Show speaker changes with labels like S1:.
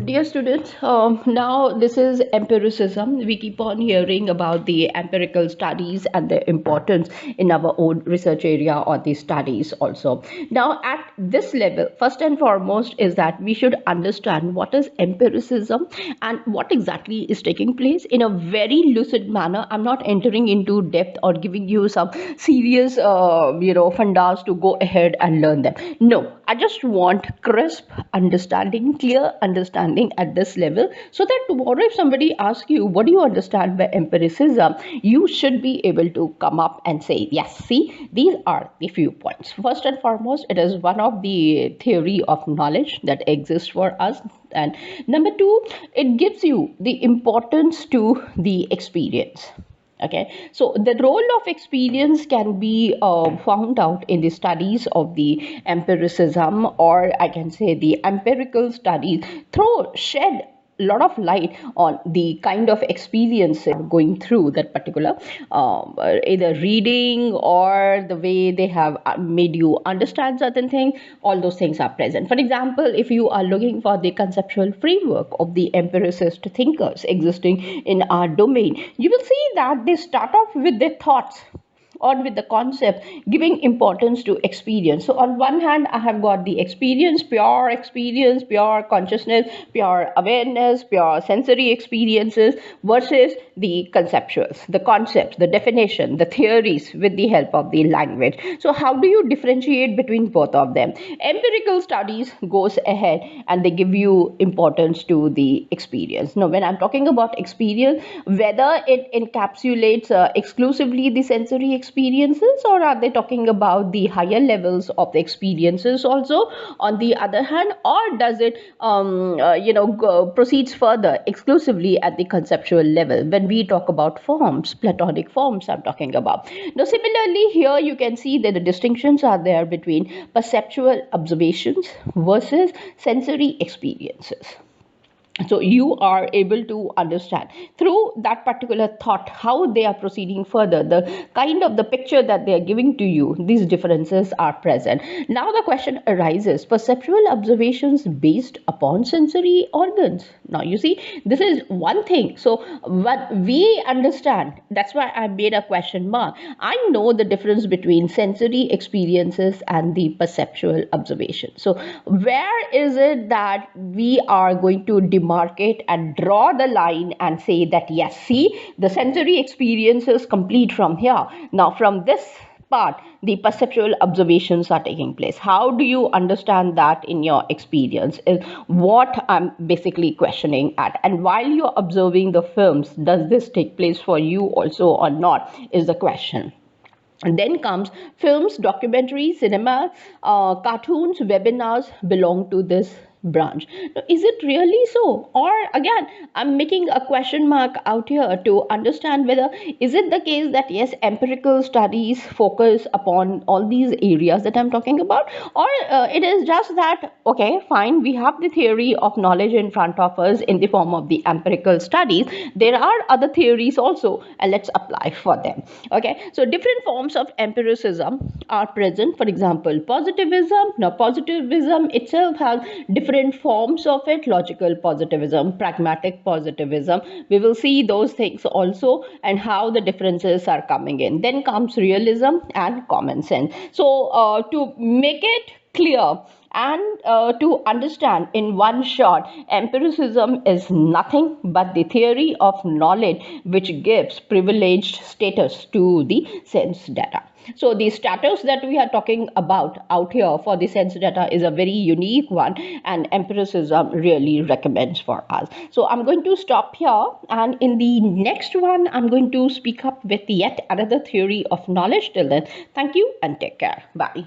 S1: Dear students, now this is empiricism. We keep on hearing about the empirical studies and their importance in our own research area or the studies also. Now, at this level, first and foremost is that we should understand what is empiricism and what exactly is taking place in a very lucid manner. I'm not entering into depth or giving you some serious, fundas to go ahead and learn them. No, I just want crisp understanding, clear understanding at this level, so that tomorrow if somebody asks you what do you understand by empiricism, you should be able to come up and say, yes, see, these are the few points. First and foremost, it is one of the theory of knowledge that exists for us. And number two, it gives you the importance to the experience. Okay, so the role of experience can be found out in the studies of the empiricism, or I can say the empirical studies, throw shed a lot of light on the kind of experience going through that particular either reading or the way they have made you understand certain things. All those things are present. For example, if you are looking for the conceptual framework of the empiricist thinkers existing in our domain, you will see that they start off with their thoughts or with the concept giving importance to experience. So on one hand, I have got the experience, pure consciousness, pure awareness, pure sensory experiences, versus the conceptuals, the concepts, the definition, the theories with the help of the language. So how do you differentiate between both of them? Empirical studies goes ahead and they give you importance to the experience. Now when I'm talking about experience, whether it encapsulates exclusively the sensory experiences, or are they talking about the higher levels of the experiences also on the other hand, or does it proceeds further exclusively at the conceptual level when we talk about forms, platonic forms I'm talking about. Now similarly here you can see that the distinctions are there between perceptual observations versus sensory experiences. So you are able to understand through that particular thought how they are proceeding further, the kind of the picture that they are giving to you. These differences are present. Now the question arises, perceptual observations based upon sensory organs. Now you see, this is one thing. So what we understand, that's why I made a question mark. I know the difference between sensory experiences and the perceptual observation. So where is it that we are going to demarcate and draw the line and say that yes, see, the sensory experience is complete from here. Now from this part, the perceptual observations are taking place. How do you understand that in your experience is what I'm basically questioning at. And while you're observing the films, does this take place for you also or not is the question. And then comes films, documentaries, cinema, cartoons, webinars belong to this branch. Now, is it really so? Or again, I'm making a question mark out here to understand whether is it the case that yes, empirical studies focus upon all these areas that I'm talking about, or it is just that, okay, fine, we have the theory of knowledge in front of us in the form of the empirical studies. There are other theories also, and let's apply for them. Okay, so different forms of empiricism are present. For example, positivism. Now positivism itself has different forms of it: logical positivism, pragmatic positivism. We will see those things also and how the differences are coming in. Then comes realism and common sense. So to make it clear and to understand in one shot, empiricism is nothing but the theory of knowledge which gives privileged status to the sense data. So the status that we are talking about out here for the sense data is a very unique one, and empiricism really recommends for us. So I'm going to stop here, and in the next one I'm going to speak up with yet another theory of knowledge. Till then, thank you and take care. Bye.